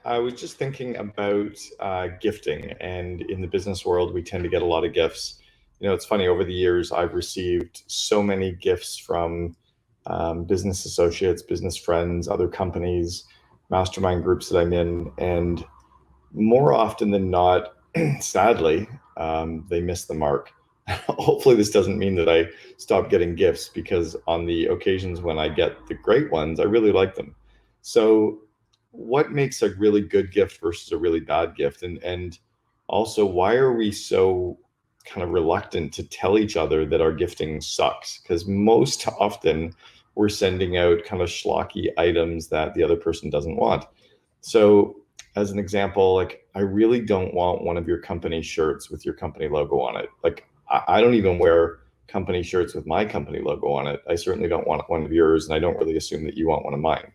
I was just thinking about gifting, and in the business world, we tend to get a lot of gifts. It's funny, over the years, I've received so many gifts from business associates, business friends, other companies, mastermind groups that I'm in, and more often than not, sadly, they miss the mark. Hopefully, this doesn't mean that I stop getting gifts, because on the occasions when I get the great ones, I really like them. So, what makes a really good gift versus a really bad gift? And also, why are we so kind of reluctant to tell each other that our gifting sucks? Because most often we're sending out kind of schlocky items that the other person doesn't want. So, as an example, like, I really don't want one of your company shirts with your company logo on it. Like, I don't even wear company shirts with my company logo on it. I certainly don't want one of yours, and I don't really assume that you want one of mine.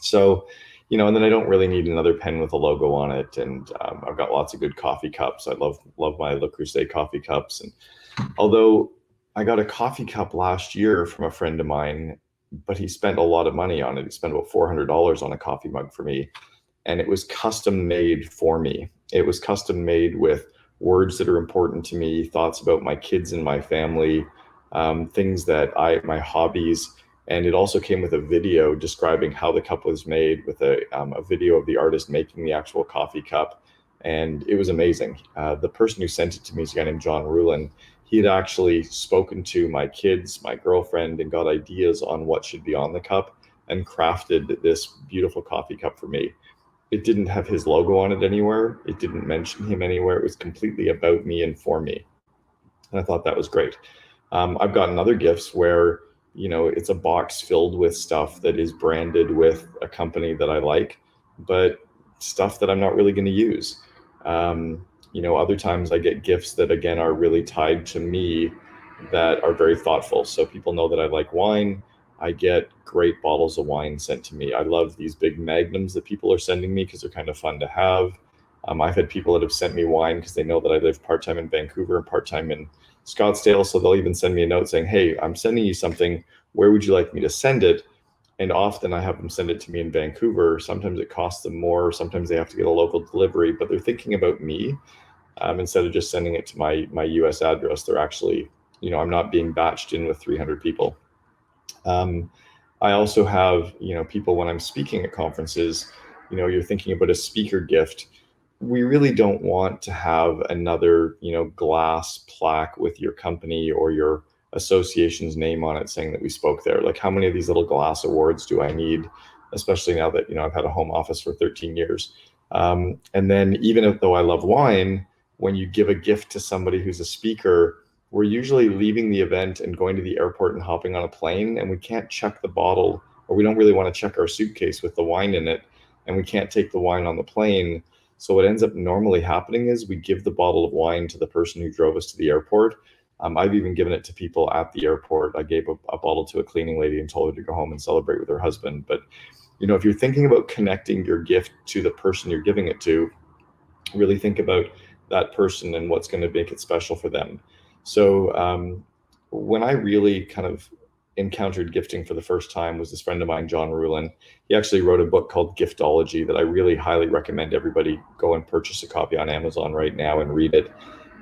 So, and then I don't really need another pen with a logo on it. And I've got lots of good coffee cups. I love my Le Creuset coffee cups. And although I got a coffee cup last year from a friend of mine, but he spent a lot of money on it. He spent about $400 on a coffee mug for me, and it was custom made for me. It was custom made with words that are important to me, thoughts about my kids and my family, things that my hobbies. And it also came with a video describing how the cup was made, with a video of the artist making the actual coffee cup. And it was amazing. The person who sent it to me is a guy named John Rulin. He had actually spoken to my kids, my girlfriend, and got ideas on what should be on the cup, and crafted this beautiful coffee cup for me. It didn't have his logo on it anywhere. It didn't mention him anywhere. It was completely about me and for me. And I thought that was great. I've gotten other gifts where, it's a box filled with stuff that is branded with a company that I like, but stuff that I'm not really going to use. Other times I get gifts that, again, are really tied to me, that are very thoughtful. So people know that I like wine. I get great bottles of wine sent to me. I love these big magnums that people are sending me because they're kind of fun to have. I've had people that have sent me wine because they know that I live part-time in Vancouver and part-time in Scottsdale. So they'll even send me a note saying, hey, I'm sending you something. Where would you like me to send it? And often I have them send it to me in Vancouver. Sometimes it costs them more. Sometimes they have to get a local delivery, but they're thinking about me. Instead of just sending it to my US address, they're actually, I'm not being batched in with 300 people. I also have, people, when I'm speaking at conferences, you're thinking about a speaker gift. We really don't want to have another, glass plaque with your company or your association's name on it saying that we spoke there. Like, how many of these little glass awards do I need, especially now that, I've had a home office for 13 years. And then, even though I love wine, when you give a gift to somebody who's a speaker, we're usually leaving the event and going to the airport and hopping on a plane, and we can't check the bottle, or we don't really want to check our suitcase with the wine in it, and we can't take the wine on the plane. So what ends up normally happening is we give the bottle of wine to the person who drove us to the airport. I've even given it to people at the airport. I gave a bottle to a cleaning lady and told her to go home and celebrate with her husband. But, if you're thinking about connecting your gift to the person you're giving it to, really think about that person and what's going to make it special for them. So when I really kind of encountered gifting for the first time was this friend of mine, John Rulin. He actually wrote a book called Giftology that I really highly recommend everybody go and purchase a copy on Amazon right now and read it.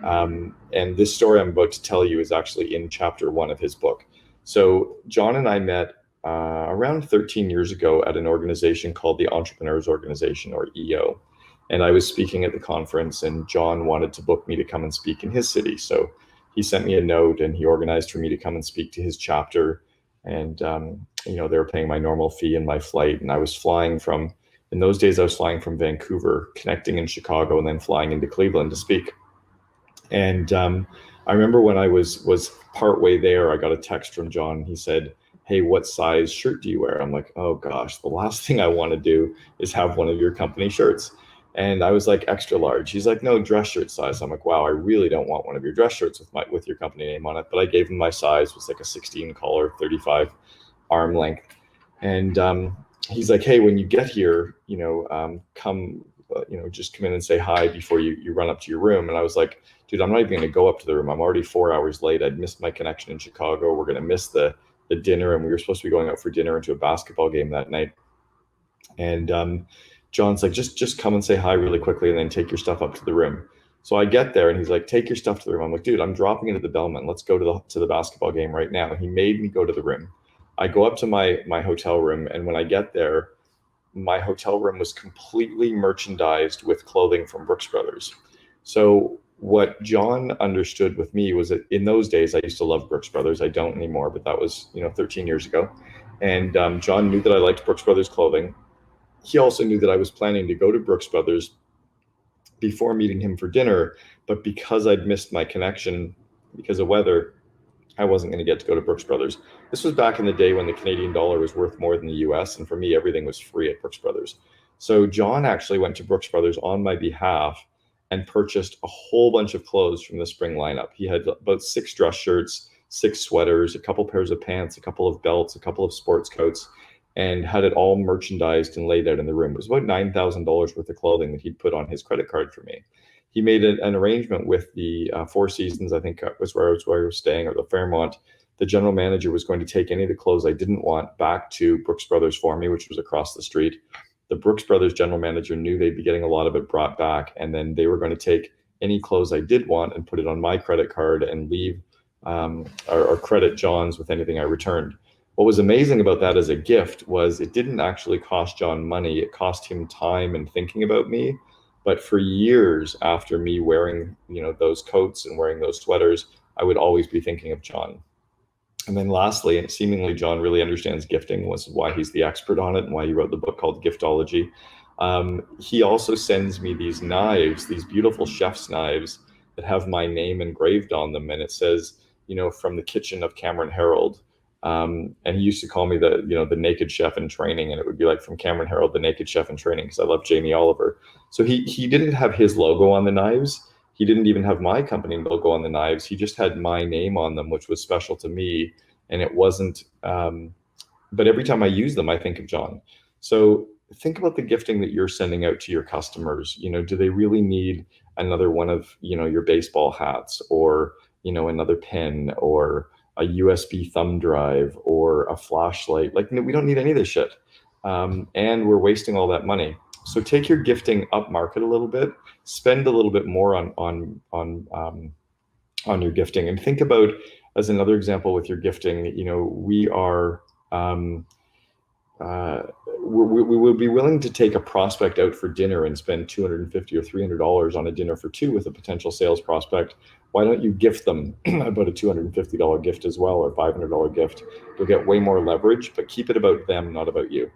And this story I'm about to tell you is actually in chapter 1 of his book. So John and I met around 13 years ago at an organization called the Entrepreneurs Organization, or EO. And I was speaking at the conference, and John wanted to book me to come and speak in his city. So he sent me a note, and he organized for me to come and speak to his chapter. And, they were paying my normal fee and my flight. And I was flying in those days, I was flying from Vancouver, connecting in Chicago, and then flying into Cleveland to speak. And I remember when I was partway there, I got a text from John. He said, hey, what size shirt do you wear? I'm like, oh gosh, the last thing I want to do is have one of your company shirts. And I was like, extra large. He's like, no, dress shirt size. I'm like, wow, I really don't want one of your dress shirts with your company name on it. But I gave him my size. It was like a 16 collar, 35 arm length. And he's like, hey, when you get here, come, just come in and say hi before you run up to your room. And I was like, dude, I'm not even going to go up to the room. I'm already 4 hours late. I'd missed my connection in Chicago. We're going to miss the dinner. And we were supposed to be going out for dinner into a basketball game that night. And John's like, just come and say hi really quickly and then take your stuff up to the room. So I get there and he's like, take your stuff to the room. I'm like, dude, I'm dropping into the Bellman. Let's go to the basketball game right now. And he made me go to the room. I go up to my hotel room, and when I get there, my hotel room was completely merchandised with clothing from Brooks Brothers. So what John understood with me was that in those days I used to love Brooks Brothers. I don't anymore, but that was 13 years ago. And John knew that I liked Brooks Brothers clothing. He also knew that I was planning to go to Brooks Brothers before meeting him for dinner, but because I'd missed my connection because of weather, I wasn't going to get to go to Brooks Brothers. This was back in the day when the Canadian dollar was worth more than the US, and for me, everything was free at Brooks Brothers. So John actually went to Brooks Brothers on my behalf and purchased a whole bunch of clothes from the spring lineup. He had about 6 dress shirts, 6 sweaters, a couple pairs of pants, a couple of belts, a couple of sports coats, and had it all merchandised and laid out in the room. It was about $9,000 worth of clothing that he'd put on his credit card for me. He made an arrangement with the Four Seasons, I think was where I was staying, or the Fairmont. The general manager was going to take any of the clothes I didn't want back to Brooks Brothers for me, which was across the street. The Brooks Brothers general manager knew they'd be getting a lot of it brought back, and then they were going to take any clothes I did want and put it on my credit card and leave or credit John's with anything I returned. What was amazing about that as a gift was it didn't actually cost John money. It cost him time and thinking about me. But for years after me wearing, those coats and wearing those sweaters, I would always be thinking of John. And then lastly, and seemingly John really understands gifting, was why he's the expert on it and why he wrote the book called Giftology. He also sends me these knives, these beautiful chef's knives that have my name engraved on them. And it says, from the kitchen of Cameron Herold. And he used to call me the naked chef in training, and it would be like from Cameron Herold, the naked chef in training, because I love Jamie Oliver. So he didn't have his logo on the knives. He didn't even have my company logo on the knives. He just had my name on them, which was special to me. And it wasn't, but every time I use them, I think of John. So think about the gifting that you're sending out to your customers. Do they really need another one of, your baseball hats, or, another pen, or a USB thumb drive, or a flashlight? Like, we don't need any of this shit. And we're wasting all that money. So take your gifting up market a little bit, spend a little bit more on your gifting, and think about, as another example with your gifting, we are, we would be willing to take a prospect out for dinner and spend $250 or $300 on a dinner for 2 with a potential sales prospect. Why don't you gift them about a $250 gift as well, or $500 gift? You'll get way more leverage, but keep it about them, not about you.